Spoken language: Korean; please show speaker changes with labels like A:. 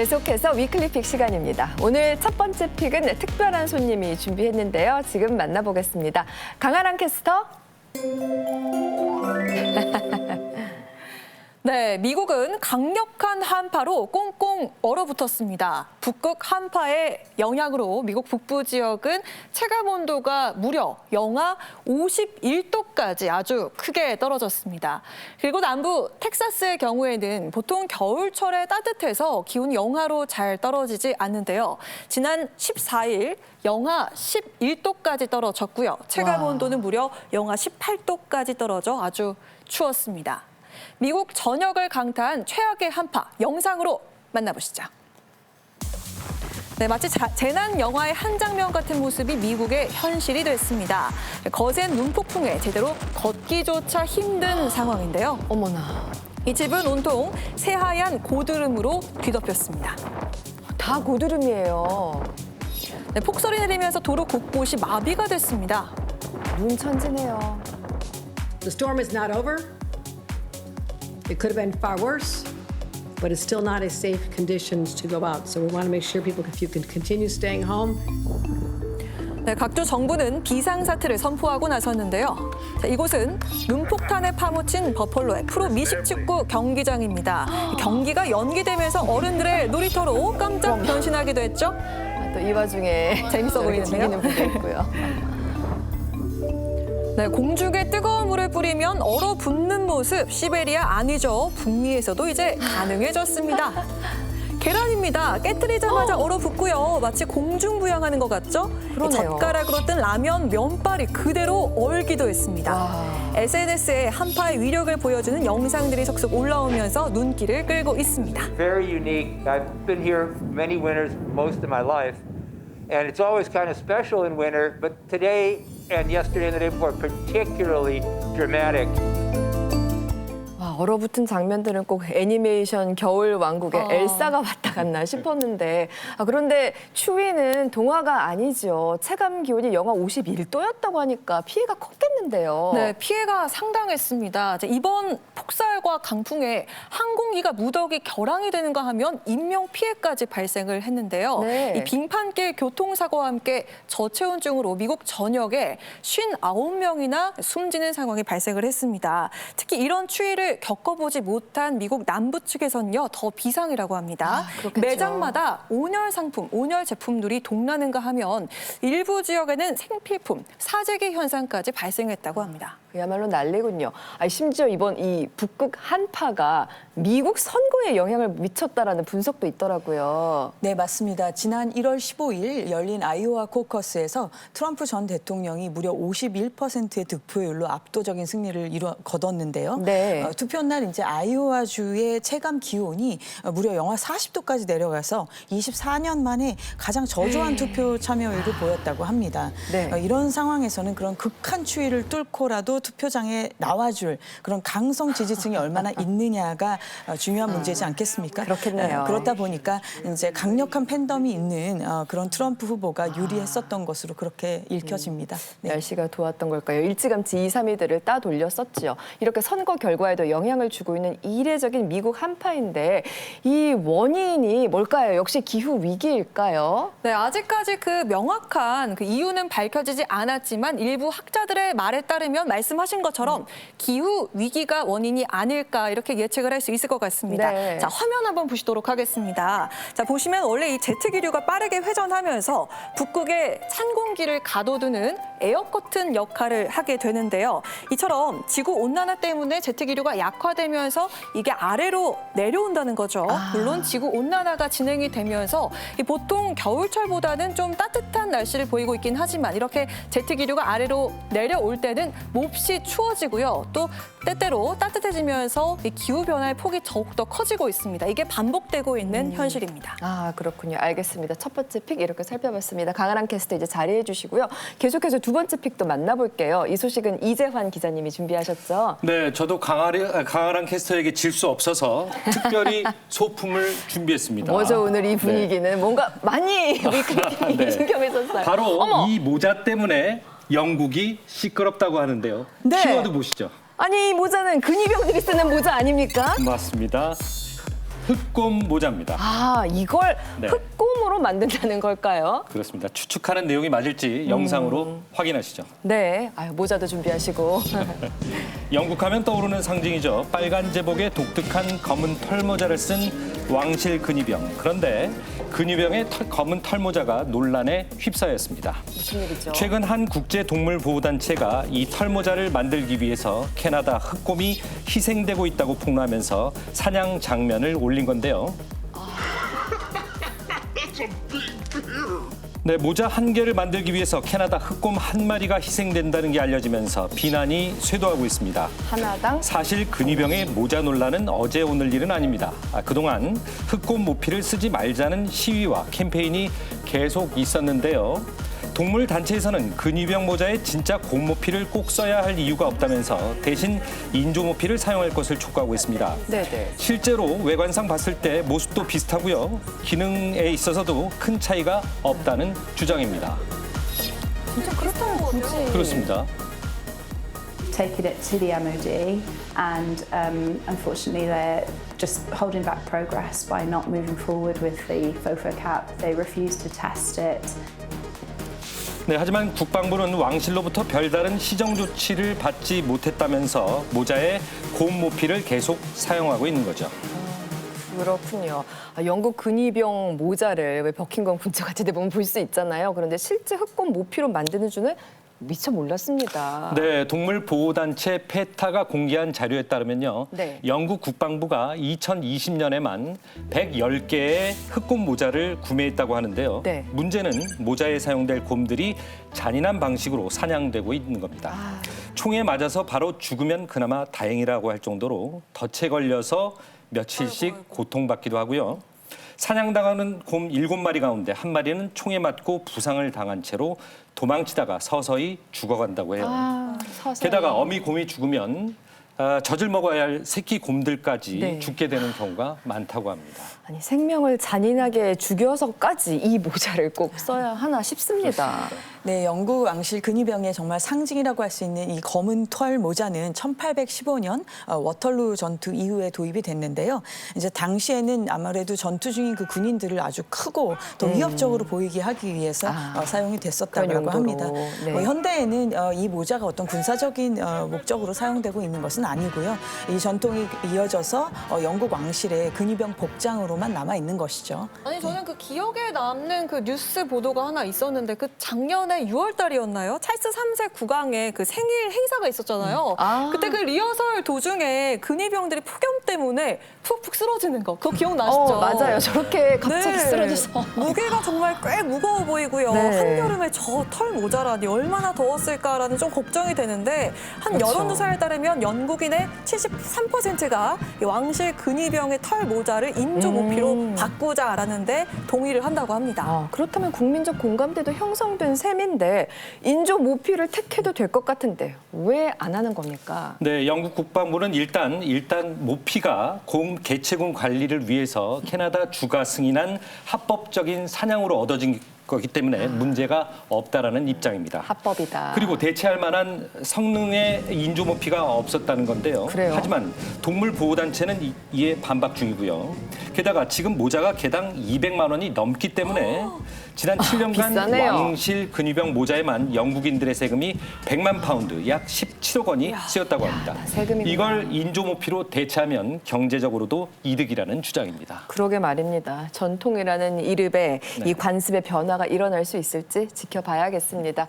A: 계속해서 위클리 픽 시간입니다. 오늘 첫 번째 픽은 특별한 손님이 준비했는데요. 지금 만나보겠습니다. 강아랑 캐스터.
B: 네, 미국은 강력한 한파로 꽁꽁 얼어붙었습니다. 북극 한파의 영향으로 미국 북부 지역은 체감 온도가 무려 영하 51도까지 아주 크게 떨어졌습니다. 그리고 남부 텍사스의 경우에는 보통 겨울철에 따뜻해서 기온이 영하로 잘 떨어지지 않는데요. 지난 14일 영하 11도까지 떨어졌고요. 체감 온도는 무려 영하 18도까지 떨어져 아주 추웠습니다. 미국 전역을 강타한 최악의 한파 영상으로 만나보시죠. 네, 마치 재난 영화의 한 장면 같은 모습이 미국의 현실이 됐습니다. 거센 눈폭풍에 제대로 걷기조차 힘든 상황인데요.
A: 어머나.
B: 이 집은 온통 새하얀 고드름으로 뒤덮였습니다.
A: 다 고드름이에요.
B: 네, 폭설이 내리면서 도로 곳곳이 마비가 됐습니다.
A: 눈 천지네요.
C: The storm is not over. It could have been far worse, but it's still not as safe conditions to go out. So we want to make sure people, if you can continue staying home.
B: 네, 각주 정부는 비상사태를 선포하고 나섰는데요. 자, 이곳은 눈폭탄에 파묻힌 버펄로의 프로 미식축구 경기장입니다. 경기가 연기되면서 어른들의 놀이터로 깜짝 변신하기도 했죠.
A: 또 이 와중에
B: 재밌어 보이는데요?
A: 즐기는 분도 있고요.
B: 네, 공중에 뜨거운 물을 뿌리면 얼어붙는 모습, 시베리아 아니죠. 북미에서도 이제 가능해졌습니다. 계란입니다. 깨뜨리자마자 얼어붙고요. 마치 공중부양하는 것 같죠?
A: 그러네요.
B: 젓가락으로 뜬 라면 면발이 그대로 얼기도 했습니다. SNS에 한파의 위력을 보여주는 영상들이 속속 올라오면서 눈길을 끌고 있습니다.
D: Very unique. I've been here many winters, most of my life, and it's always kind of special in winter, but today and yesterday and the day before, particularly dramatic.
A: 와, 얼어붙은 장면들은 꼭 애니메이션 겨울 왕국의 엘사가 왔다 갔나 싶었는데 그런데 추위는 동화가 아니죠. 체감 기온이 영하 51도였다고 하니까 피해가 컸겠는데요.
B: 네, 피해가 상당했습니다. 이번 폭설과 강풍에 항공기가 무더기 결항이 되는가 하면 인명 피해까지 발생을 했는데요.
A: 네.
B: 이 빙판길 교통사고와 함께 저체온증으로 미국 전역에 59명이나 숨지는 상황이 발생을 했습니다. 특히 이런 추위를 겪어보지 못한 미국 남부 측에서는요, 더 비상이라고 합니다.
A: 그렇겠죠.
B: 매장마다 온열 상품, 온열 제품들이 동나는가 하면 일부 지역에는 생필품, 사재기 현상까지 발생했다고 합니다.
A: 그야말로 난리군요. 심지어 이번 이 북극 한파가 미국 선거에 영향을 미쳤다라는 분석도 있더라고요.
E: 네, 맞습니다. 지난 1월 15일 열린 아이오와 코커스에서 트럼프 전 대통령이 무려 51%의 득표율로 압도적인 승리를 거뒀는데요.
A: 네.
E: 투표날 이제 아이오와주의 체감 기온이 무려 영하 40도까지 내려가서 24년 만에 가장 저조한 투표 참여율을 보였다고 합니다.
A: 네.
E: 이런 상황에서는 그런 극한 추위를 뚫고라도 투표장에 나와줄 그런 강성 지지층이 얼마나 있느냐가 중요한 문제지 않겠습니까?
A: 그렇겠네요.
E: 그렇다 보니까 이제 강력한 팬덤이 있는 그런 트럼프 후보가 유리했었던 것으로 그렇게 읽혀집니다. 네.
A: 날씨가 도왔던 걸까요? 일찌감치 2, 3위들을 따돌렸었지요. 이렇게 선거 결과에도 영향을 주고 있는 이례적인 미국 한파인데 이 원인이 뭘까요? 역시 기후 위기일까요?
B: 네, 아직까지 그 명확한 그 이유는 밝혀지지 않았지만 일부 학자들의 말에 따르면 말씀하신 것처럼 기후 위기가 원인이 아닐까 이렇게 예측을 할 수 있을 것 같습니다.
A: 네.
B: 자, 화면 한번 보시도록 하겠습니다. 자, 보시면 원래 이 제트 기류가 빠르게 회전하면서 북극의 찬 공기를 가둬두는 에어커튼 역할을 하게 되는데요. 이처럼 지구 온난화 때문에 제트 기류가 약화되면서 이게 아래로 내려온다는 거죠. 물론 지구 온난화가 진행이 되면서 보통 겨울철보다는 좀 따뜻한 날씨를 보이고 있긴 하지만 이렇게 제트 기류가 아래로 내려올 때는 몹시 추워지고요. 또 때때로 따뜻해지면서 이 기후 변화의 폭이 더욱더 커지고 있습니다. 이게 반복되고 있는 현실입니다.
A: 그렇군요. 알겠습니다. 첫 번째 픽 이렇게 살펴봤습니다. 강아랑 캐스터 이제 자리해 주시고요. 계속해서 두 번째 픽도 만나볼게요. 이 소식은 이재환 기자님이 준비하셨죠?
F: 네, 저도 강아랑 캐스터에게 질 수 없어서 특별히 소품을 준비했습니다.
A: 뭐죠 오늘 이 분위기는 뭔가 많이 위클리
F: 네.
A: 신경을 썼어요.
F: 바로
A: 어머!
F: 이 모자 때문에 영국이 시끄럽다고 하는데요.
A: 네.
F: 키워드 보시죠.
A: 아니 이 모자는 근위병들이 쓰는 모자 아닙니까?
F: 맞습니다. 흑곰 모자입니다.
A: 아, 이걸
F: 네.
A: 흑곰으로 만든다는 걸까요?
F: 그렇습니다. 추측하는 내용이 맞을지 영상으로 확인하시죠.
A: 네, 아유, 모자도 준비하시고.
F: 영국하면 떠오르는 상징이죠. 빨간 제복에 독특한 검은 털모자를 쓴 왕실 근위병. 그런데 근위병의 검은 털모자가 논란에 휩싸였습니다.
A: 무슨 일이죠?
F: 최근 한 국제동물보호단체가 이 털모자를 만들기 위해서 캐나다 흑곰이 희생되고 있다고 폭로하면서 사냥 장면을 올린 건데요. 네, 모자 한 개를 만들기 위해서 캐나다 흑곰 한 마리가 희생된다는 게 알려지면서 비난이 쇄도하고 있습니다.
A: 하나당
F: 사실 근위병의 모자 논란은 어제 오늘 일은 아닙니다. 그동안 흑곰 모피를 쓰지 말자는 시위와 캠페인이 계속 있었는데요. 동물 단체에서는 근위병 모자에 진짜 곰 모피를 꼭 써야 할 이유가 없다면서 대신 인조 모피를 사용할 것을 촉구하고 있습니다.
A: 네네.
F: 실제로 외관상 봤을 때 모습도 비슷하고요. 기능에 있어서도 큰 차이가 없다는 주장입니다.
A: 진짜 그렇다면 굳이.
F: 그렇습니다.
G: taken it to the MOD, and unfortunately they're just holding back progress by not moving forward with the FOFO cap. They refuse to test it.
F: 네, 하지만 국방부는 왕실로부터 별다른 시정 조치를 받지 못했다면서 모자에 곰 모피를 계속 사용하고 있는 거죠.
A: 그렇군요. 영국 근위병 모자를 왜 버킹엄 군처 같은 데 보면 볼 수 있잖아요. 그런데 실제 흑곰 모피로 만드는 줄은 미처 몰랐습니다.
F: 네, 동물보호단체 페타가 공개한 자료에 따르면요.
A: 네.
F: 영국 국방부가 2020년에만 110개의 흑곰 모자를 구매했다고 하는데요.
A: 네.
F: 문제는 모자에 사용될 곰들이 잔인한 방식으로 사냥되고 있는 겁니다. 총에 맞아서 바로 죽으면 그나마 다행이라고 할 정도로 덫에 걸려서 며칠씩 고통받기도 하고요. 사냥당하는 곰 7마리 가운데 1마리는 총에 맞고 부상을 당한 채로 도망치다가 서서히 죽어간다고 해요.
A: 서서히.
F: 게다가 어미 곰이 죽으면 젖을 먹어야 할 새끼 곰들까지
A: 네.
F: 죽게 되는 경우가 많다고 합니다.
A: 아니, 생명을 잔인하게 죽여서까지 이 모자를 꼭 써야 하나 싶습니다.
E: 네, 영국 왕실 근위병의 정말 상징이라고 할 수 있는 이 검은 털 모자는 1815년 워털루 전투 이후에 도입이 됐는데요. 이제 당시에는 아무래도 전투 중인 그 군인들을 아주 크고 더 위협적으로 보이게 하기 위해서 사용이 됐었다고
A: 그런
E: 합니다.
A: 용도로. 네.
E: 현대에는 이 모자가 어떤 군사적인 목적으로 사용되고 있는 것은 아니고요. 이 전통이 이어져서 영국 왕실의 근위병 복장으로만 남아 있는 것이죠.
B: 아니 저는 그 기억에 남는 그 뉴스 보도가 하나 있었는데 그 작년에 6월 달이었나요? 찰스 3세 국왕의 그 생일 행사가 있었잖아요. 그때 그 리허설 도중에 근위병들이 폭염 때문에 푹푹 쓰러지는 거. 그거 기억나시죠?
A: 맞아요. 저렇게 갑자기
B: 네.
A: 쓰러져서.
B: 무게가 정말 꽤 무거워 보이고요.
A: 네.
B: 한여름에 저 털 모자라니 얼마나 더웠을까라는 좀 걱정이 되는데 한
A: 그렇죠.
B: 여론조사에 따르면 영국인의 73%가 왕실 근위병의 털 모자를 인조 모피로 바꾸자라는데 동의를 한다고 합니다.
A: 그렇다면 국민적 공감대도 형성된 셈인데 인조 모피를 택해도 될 것 같은데 왜 안 하는 겁니까?
F: 네, 영국 국방부는 일단 모피가 곰 개체군 관리를 위해서 캐나다 주가 승인한 합법적인 사냥으로 얻어진 거기 때문에 문제가 없다라는 입장입니다.
A: 합법이다.
F: 그리고 대체할 만한 성능의 인조 모피가 없었다는 건데요.
A: 그래요?
F: 하지만 동물보호단체는 이에 반박 중이고요. 게다가 지금 모자가 개당 200만 원이 넘기 때문에 지난 7년간
A: 비싸네요.
F: 왕실 근위병 모자에만 영국인들의 세금이 100만 파운드, 약 17억 원이 쓰였다고 합니다.
A: 세금이구나.
F: 이걸 인조 모피로 대체하면 경제적으로도 이득이라는 주장입니다.
A: 그러게 말입니다. 전통이라는 이름에 이 관습의 변화가 일어날 수 있을지 지켜봐야겠습니다.